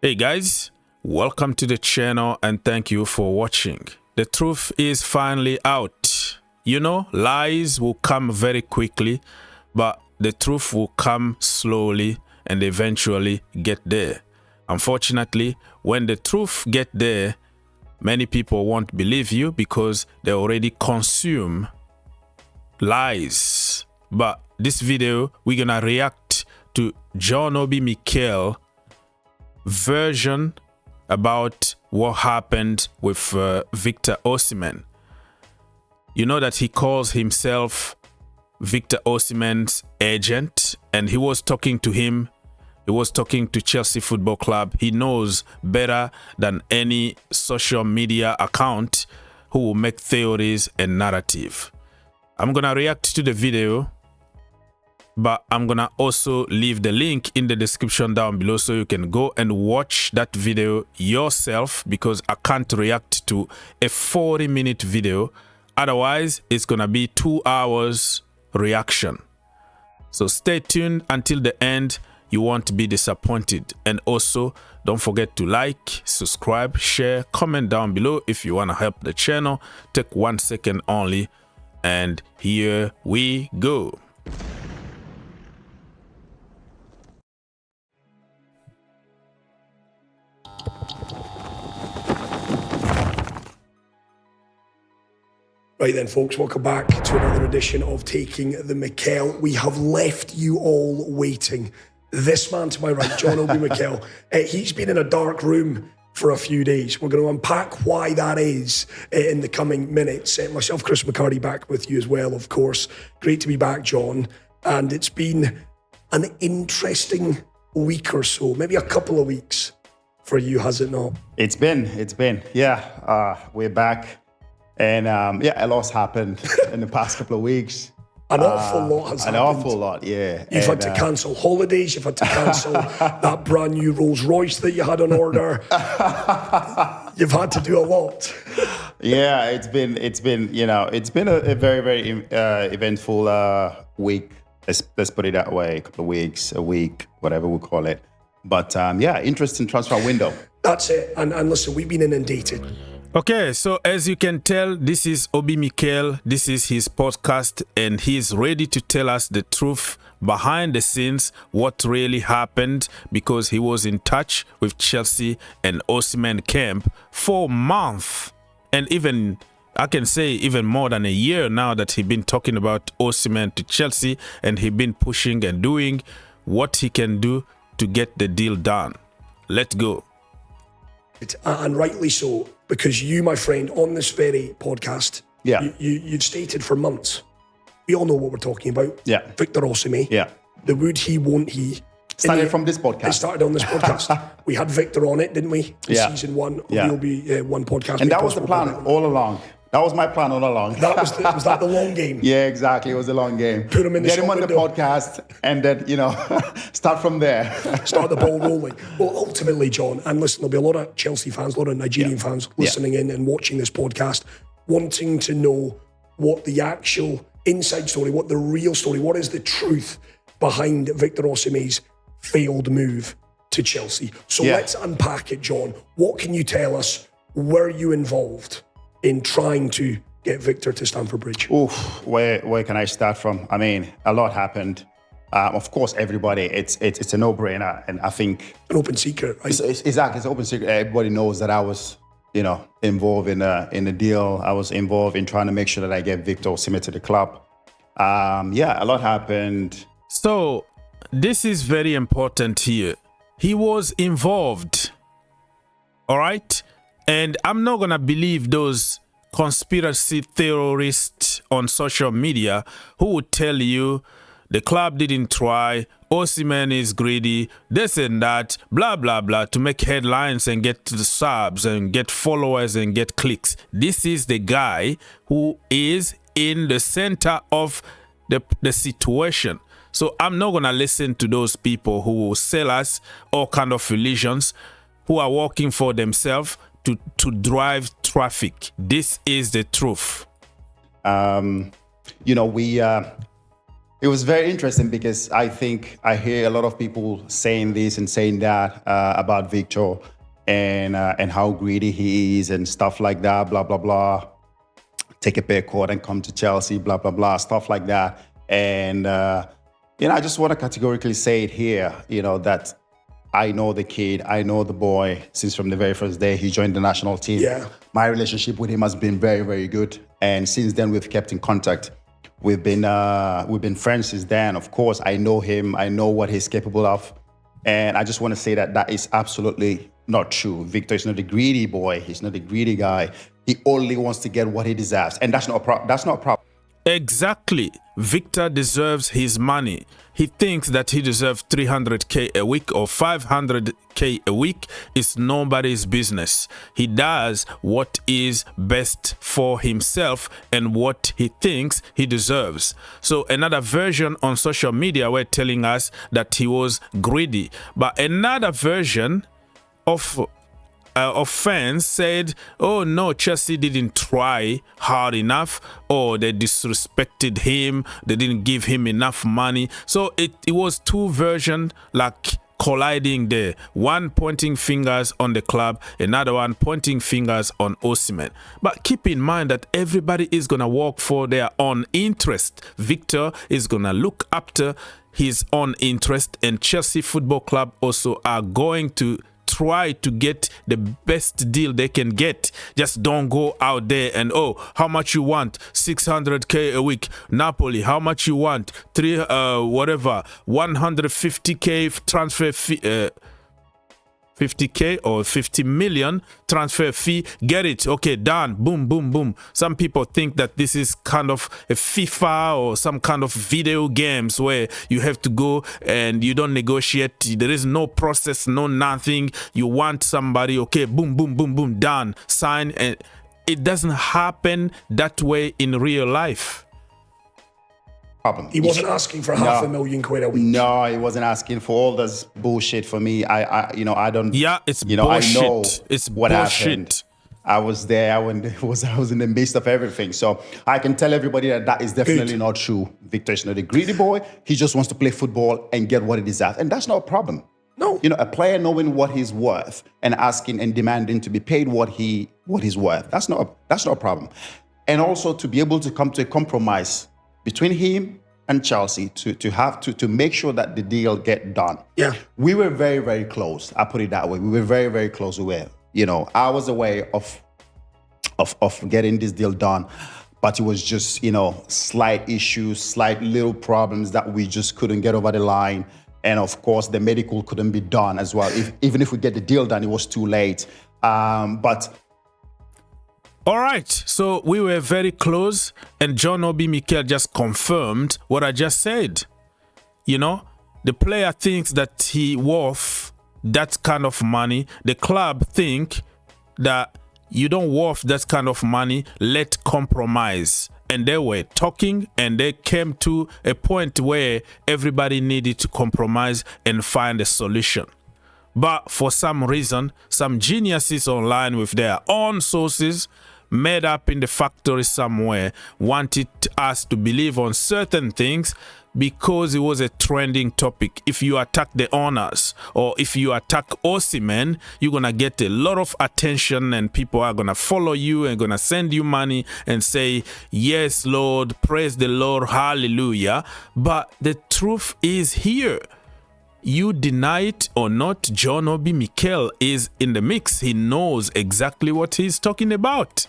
Hey guys, welcome to the channel and thank you for watching. The truth is finally out. You know, lies will come very quickly, but the truth will come slowly and eventually get there. Unfortunately, when the truth get there, many people won't believe you because they already consume lies. But this video, we're gonna react to John Obi Mikel version about what happened with Victor Osimhen. You know that he calls himself Victor Osimhen's agent, and he was talking to him. He was talking to Chelsea Football Club. He knows better than any social media account who will make theories and narrative. I'm gonna react to the video, but I'm gonna also leave the link in the description down below so you can go and watch that video yourself, because I can't react to a 40-minute video. Otherwise, it's gonna be 2 hours reaction. So stay tuned until the end. You won't be disappointed. And also, don't forget to like, subscribe, share, comment down below if you wanna help the channel. Take 1 second only, and here we go. Right then, folks, welcome back to another edition of Taking the Mikel. We have left you all waiting. This man to my right, John Obi Mikel, he's been in a dark room for a few days. We're going to unpack why that is in the coming minutes. Myself, Chris McCarty, back with you as well, of course. Great to be back, John. And it's been an interesting week or so, maybe a couple of weeks for you, has it not? It's been. Yeah, we're back. And a lot happened in the past couple of weeks. An awful lot has happened. An awful lot, yeah. You've had to cancel holidays. You've had to cancel that brand new Rolls Royce that you had on order. You've had to do a lot. Yeah, it's been a very, very eventful week. Let's put it that way. A couple of weeks, a week, whatever we call it. But interesting transfer window. That's it. And listen, we've been inundated. Okay, so as you can tell, this is Obi Mikel. This is his podcast, and he's ready to tell us the truth behind the scenes, what really happened, because he was in touch with Chelsea and Osimhen camp for months, and even I can say even more than a year now that he's been talking about Osimhen to Chelsea, and he's been pushing and doing what he can do to get the deal done. Let's go. And rightly so, because you, my friend, on this very podcast, you'd stated for months, we all know what we're talking about. Yeah. Victor Osimhen. Yeah. The would he, won't he. Started from this podcast. It started on this podcast. We had Victor on it, didn't we? In season 1 of the Obi one podcast. And that was the plan all along. That was my plan all along. Was that the long game? Yeah, exactly. It was a long game. Put him in the Get him on the podcast and then, start from there. Start the ball rolling. Well, ultimately, John, and listen, there'll be a lot of Chelsea fans, a lot of Nigerian fans listening in and watching this podcast, wanting to know what the actual inside story, what the real story, what is the truth behind Victor Osimhen's failed move to Chelsea. So let's unpack it, John. What can you tell us? Were you involved in trying to get Victor to Stamford Bridge? Where can I start from? I mean, a lot happened. Of course, everybody, it's a no-brainer, and I think an open secret, right? Exactly, it's an open secret. Everybody knows that I was, involved in the deal. I was involved in trying to make sure that I get Victor Osimhen to the club. A lot happened. So this is very important here. He was involved, all right? And I'm not going to believe those conspiracy theorists on social media who would tell you the club didn't try, Osimhen is greedy, this and that, blah, blah, blah, to make headlines and get the subs and get followers and get clicks. This is the guy who is in the center of the situation. So I'm not going to listen to those people who will sell us all kind of illusions, who are working for themselves to drive traffic. This is the truth. It it was very interesting because I think I hear a lot of people saying this and saying that about Victor and how greedy he is and stuff like that, blah, blah, blah. Take a pay cut and come to Chelsea, blah, blah, blah, stuff like that. And, I just want to categorically say it here, that I know the kid, I know the boy since from the very first day he joined the national team. Yeah. My relationship with him has been very, very good. And since then, we've kept in contact. We've been friends since then. Of course, I know him. I know what he's capable of. And I just want to say that is absolutely not true. Victor is not a greedy boy. He's not a greedy guy. He only wants to get what he deserves. And that's not a problem. Exactly. Victor deserves his money. He thinks that he deserves 300k a week or 500k a week. It's nobody's business. He does what is best for himself and what he thinks he deserves. So another version on social media were telling us that he was greedy. But another version of fans said, oh no, Chelsea didn't try hard enough, or they disrespected him, they didn't give him enough money. So it was two versions like colliding there. One pointing fingers on the club, another one pointing fingers on Osimhen. But keep in mind that everybody is going to work for their own interest. Victor is going to look after his own interest, and Chelsea Football Club also are going to try to get the best deal they can get. Just don't go out there and, oh, how much you want? 600k a week. Napoli, how much you want? 150k transfer fee, 50k or 50 million transfer fee. Get it? Okay, done. Boom, boom, boom. Some people think that this is kind of a FIFA or some kind of video games where you have to go and you don't negotiate. There is no process, no nothing. You want somebody, okay, boom, boom, boom, boom, done, sign. And it doesn't happen that way in real life. He wasn't asking for £500,000 a week. No, he wasn't asking for all this bullshit for me. I don't. Yeah, it's bullshit. I know it's what bullshit. Happened. I was there when I was in the midst of everything. So I can tell everybody that is definitely not true. Victor is not a greedy boy. He just wants to play football and get what he deserves, and that's not a problem. No, a player knowing what he's worth and asking and demanding to be paid what he's worth. That's not a problem. And also to be able to come to a compromise between him and Chelsea to make sure that the deal get done. Yeah. We were very, very close. I put it that way. We were very, very close. We were, hours away of getting this deal done. But it was just, slight issues, slight little problems that we just couldn't get over the line. And of course, the medical couldn't be done as well. Even if we get the deal done, it was too late. All right, so we were very close, and John Obi Mikel just confirmed what I just said. The player thinks that he worth that kind of money. The club think that you don't worth that kind of money. Let's compromise. And they were talking, and they came to a point where everybody needed to compromise and find a solution. But for some reason, some geniuses online with their own sources made up in the factory somewhere wanted us to believe on certain things because it was a trending topic. If you attack the owners or if you attack Osimhen, you're gonna get a lot of attention and people are gonna follow you and gonna send you money and say, yes, Lord, praise the Lord, hallelujah. But the truth is here. You deny it or not, John Obi Mikel is in the mix. He knows exactly what he's talking about.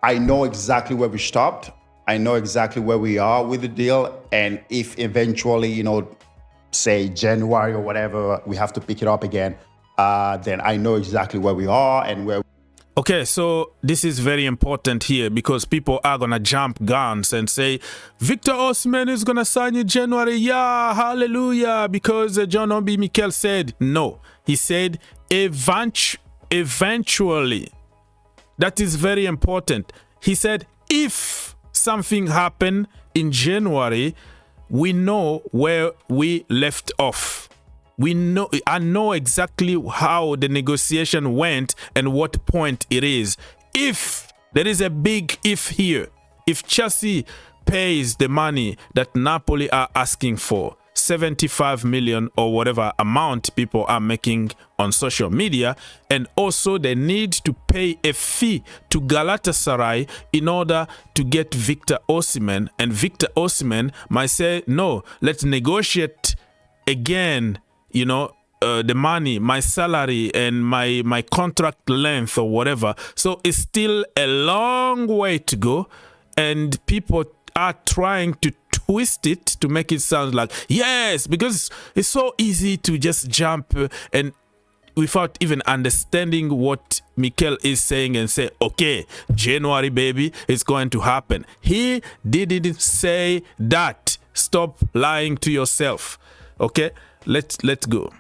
I know exactly where we stopped. I know exactly where we are with the deal. And if eventually, say January or whatever, we have to pick it up again, then I know exactly where we are and where. Okay, so this is very important here because people are going to jump guns and say, Victor Osimhen is going to sign in January. Yeah, hallelujah. Because John Obi Mikel said no. He said eventually. That is very important. He said, if something happened in January, we know where we left off. I know exactly how the negotiation went and what point it is. If there is a big if here, if Chelsea pays the money that Napoli are asking for, 75 million or whatever amount people are making on social media, and also they need to pay a fee to Galatasaray in order to get Victor Osimhen, and Victor Osimhen might say, no, let's negotiate again, you know, the money, my salary and my contract length or whatever. So it's still a long way to go, and people are trying to twist it to make it sound like, yes, because it's so easy to just jump and without even understanding what Mikel is saying and say, okay, January, baby, it's going to happen. He didn't say that. Stop lying to yourself. Okay, let's go.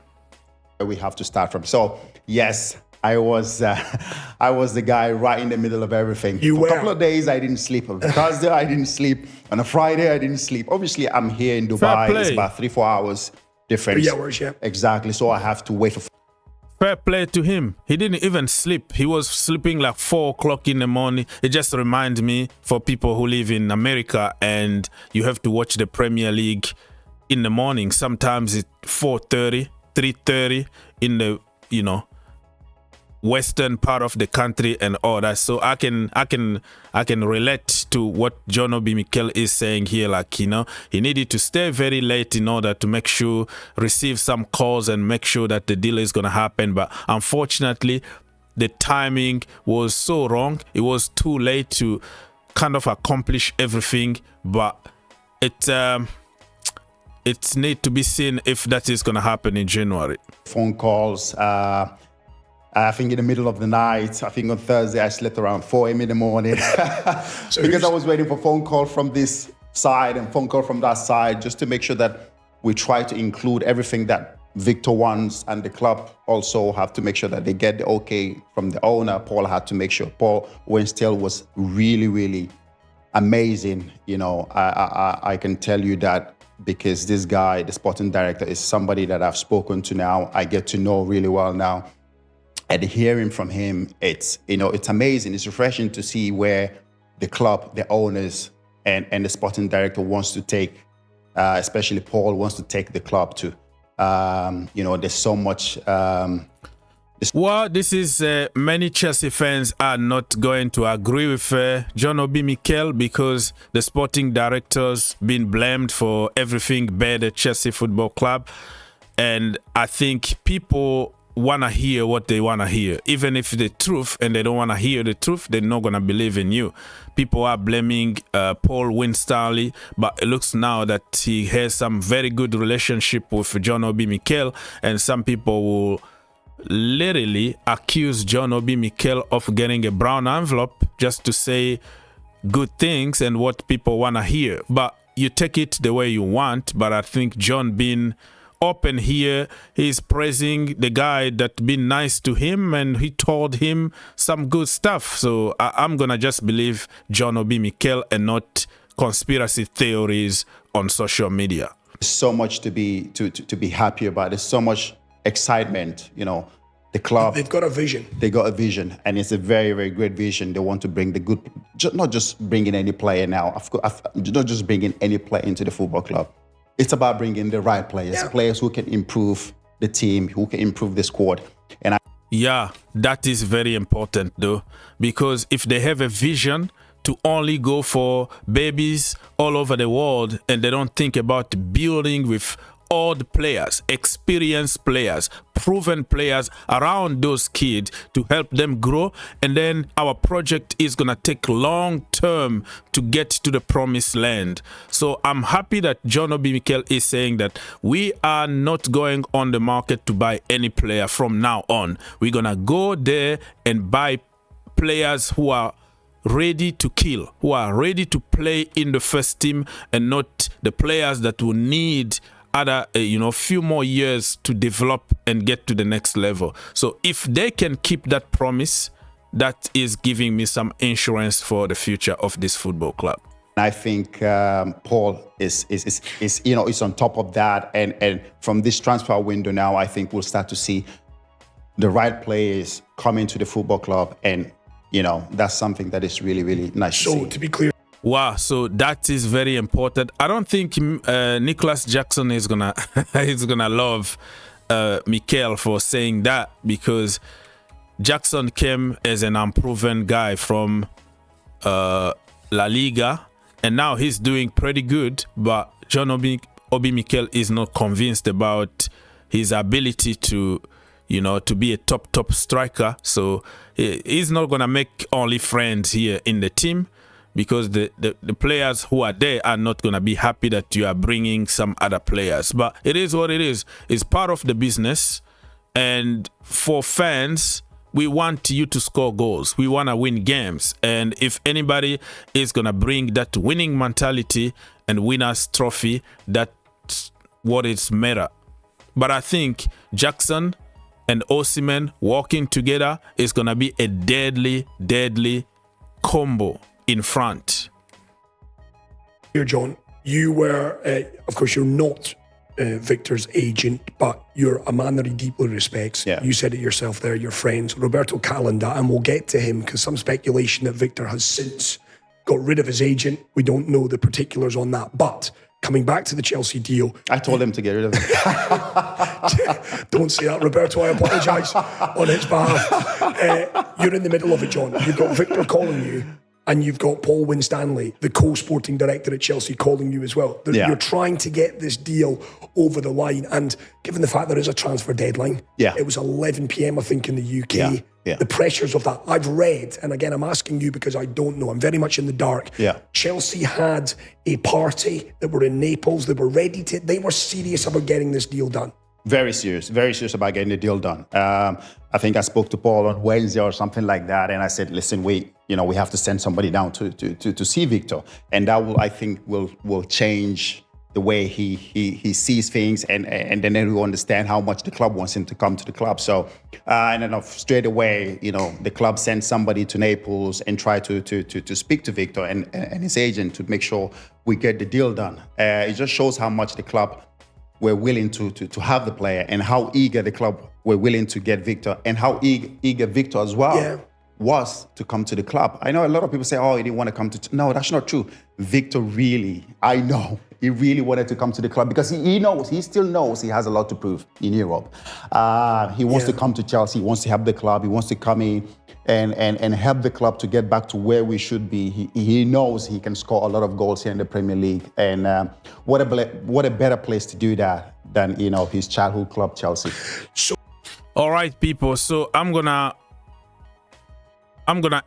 We have to start from. So yes, I was the guy right in the middle of everything. For a couple of days I didn't sleep. On Thursday I didn't sleep. On a Friday I didn't sleep. Obviously I'm here in Dubai. It's about 3-4 hours difference. 3 hours, yeah. Exactly. So I have to wait for. Fair play to him. He didn't even sleep. He was sleeping like 4 o'clock in the morning. It just reminds me for people who live in America and you have to watch the Premier League in the morning. Sometimes it's 4:30, 3:30 in the, you know, western part of the country and all that. So I can relate to what John Obi Mikel is saying here. Like, you know, he needed to stay very late in order to make sure, receive some calls and make sure that the deal is going to happen. But unfortunately, the timing was so wrong. It was too late to kind of accomplish everything. But it needs to be seen if that is going to happen in January. Phone calls. I think in the middle of the night, I think on Thursday, I slept around 4 a.m. in the morning because I was waiting for phone call from this side and phone call from that side, just to make sure that we try to include everything that Victor wants, and the club also have to make sure that they get the okay from the owner. Paul had to make sure. Paul Winstill was really, really amazing. You know, I can tell you that because this guy, the sporting director, is somebody that I've spoken to now. I get to know really well now. And hearing from him, it's, you know, it's amazing. It's refreshing to see where the club, the owners, and the sporting director wants to take, especially Paul wants to take the club to. You know, there's so much. Well, this is many Chelsea fans are not going to agree with John Obi Mikel because the sporting director's been blamed for everything bad at Chelsea Football Club, and I think people want to hear what they want to hear. Even if the truth and they don't want to hear the truth, they're not going to believe in you. People are blaming Paul Winstanley, but it looks now that he has some very good relationship with John Obi Mikel, and some people will literally accuse John Obi Mikel of getting a brown envelope just to say good things and what people want to hear. But you take it the way you want, but I think John being open here, he's praising the guy that been nice to him and he told him some good stuff. So I'm gonna just believe John Obi Mikel and not conspiracy theories on social media. So much to be happy about. There's so much excitement. You know, the club, they've got a vision. They got a vision, and it's a very, very great vision. They want to bring the good, not just bringing any player now. Not just bringing any player into the football club. It's about bringing the right players, players who can improve the team, who can improve the squad. Yeah, that is very important though, because if they have a vision to only go for babies all over the world and they don't think about building with old players, experienced players, proven players around those kids to help them grow, and then our project is gonna take long term to get to the promised land. So I'm happy that John Obi Mikel is saying that we are not going on the market to buy any player from now on. We're gonna go there and buy players who are ready to kill, who are ready to play in the first team, and not the players that will need other few more years to develop and get to the next level. So if they can keep that promise, that is giving me some insurance for the future of this football club. I think Paul is on top of that, and from this transfer window now, I think we'll start to see the right players come into the football club, and that's something that is really, really nice. So to be clear, Wow, so that is very important. I don't think Nicholas Jackson is gonna is gonna love Mikel for saying that, because Jackson came as an unproven guy from La Liga, and now he's doing pretty good. But John Obi Mikel is not convinced about his ability to, you know, to be a top striker. So he's not gonna make only friends here in the team, because the players who are there are not going to be happy that you are bringing some other players. But it is what it is. It's part of the business. And for fans, we want you to score goals. We want to win games. And if anybody is going to bring that winning mentality and winner's trophy, that's what it's matter. But I think Jackson and Osimhen working together is going to be a deadly combo in front. Here, John, you were, of course, you're not Victor's agent, but you're a man that he deeply respects. Yeah. You said it yourself there, your friends, Roberto Calenda, and we'll get to him, because some speculation that Victor has since got rid of his agent. We don't know the particulars on that. But coming back to the Chelsea deal, I told him to get rid of him. Don't say that, Roberto. I apologise on his behalf. You're in the middle of it, John. You've got Victor calling you, and you've got Paul Winstanley, the co-sporting director at Chelsea, calling you as well. You're trying to get this deal over the line. And given the fact there is a transfer deadline, it was 11 p.m, I think, in the UK. The pressures of that. I've read, and again, I'm asking you because I don't know. I'm very much in the dark. Chelsea had a party that were in Naples. They were ready to, they were serious about getting this deal done. Very serious about getting the deal done. I think I spoke to Paul on Wednesday or something like that, and I said, listen, we have to send somebody down to see Victor, and that will, I think, will change the way he sees things, and then he will understand how much the club wants him to come to the club. So, and then straight away, the club sent somebody to Naples and try to speak to Victor and his agent to make sure we get the deal done. It just shows how much the club were willing to have the player, and how eager the club were willing to get Victor, and how eager Victor as well was to come to the club. I know a lot of people say, oh, he didn't want to come to... No, that's not true. Victor really, I know, he really wanted to come to the club, because he still knows he has a lot to prove in Europe. He wants to come to Chelsea, he wants to help the club, he wants to come in and help the club to get back to where we should be. He knows he can score a lot of goals here in the Premier League, and what a better place to do that than his childhood club, Chelsea. All right, people. So I'm gonna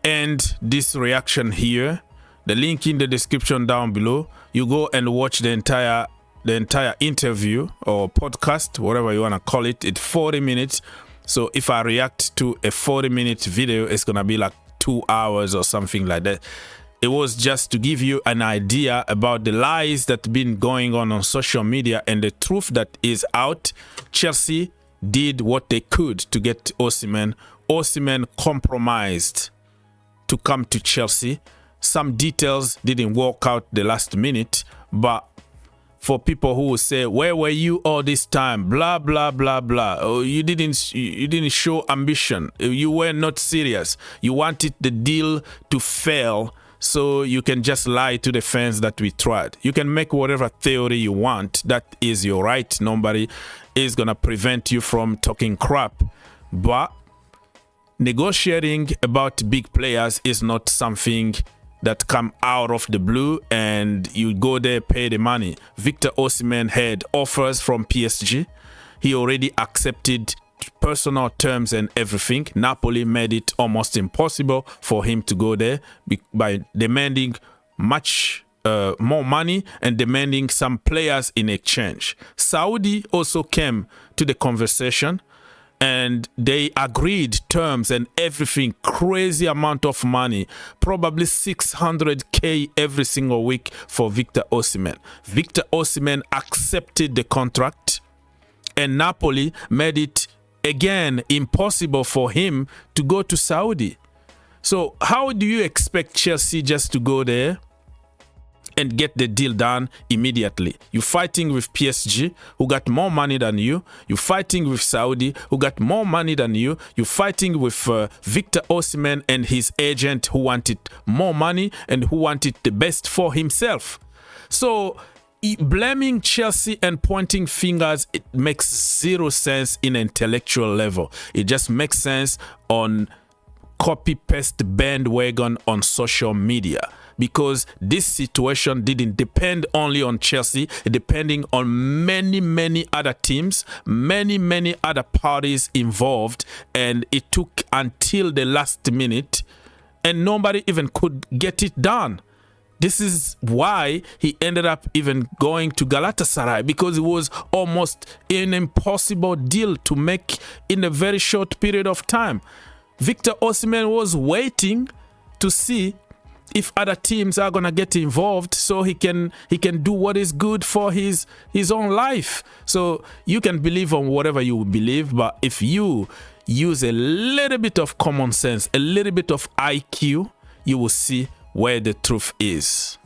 end this reaction here. The link in the description down below. You go and watch the entire interview or podcast, whatever you wanna call it. It's 40 minutes. So if I react to a 40-minute video, it's gonna be like 2 hours or something like that. It was just to give you an idea about the lies that's been going on social media and the truth that is out. Chelsea did what they could to get Osimhen. Osimhen compromised to come to Chelsea. Some details didn't work out the last minute, but for people who will say, where were you all this time? Blah, blah, blah, blah. Oh, you didn't show ambition. You were not serious. You wanted the deal to fail so you can just lie to the fans that we tried. You can make whatever theory you want. That is your right. Nobody is going to prevent you from talking crap. But negotiating about big players is not something that come out of the blue and you go there, pay the money. Victor Osimhen had offers from PSG. He already accepted personal terms and everything. Napoli made it almost impossible for him to go there by demanding much more money and demanding some players in exchange. Saudi also came to the conversation, and they agreed terms and everything, crazy amount of money, probably 600K every single week for Victor Osimhen. Victor Osimhen accepted the contract, and Napoli made it again impossible for him to go to Saudi. So how do you expect Chelsea just to go there and get the deal done immediately. You're fighting with PSG, who got more money than you. You're fighting with Saudi, who got more money than you. You're fighting with Victor Osimhen and his agent, who wanted more money and who wanted the best for himself. So blaming Chelsea and pointing fingers, it makes zero sense in an intellectual level. It just makes sense on copy-paste bandwagon on social media, because this situation didn't depend only on Chelsea. It depending on many other teams, many other parties involved, and it took until the last minute and nobody even could get it done. This is why he ended up even going to Galatasaray, because it was almost an impossible deal to make in a very short period of time. Victor Osimhen was waiting to see if other teams are gonna get involved so he can do what is good for his own life. So you can believe on whatever you believe, but if you use a little bit of common sense, a little bit of IQ, you will see where the truth is.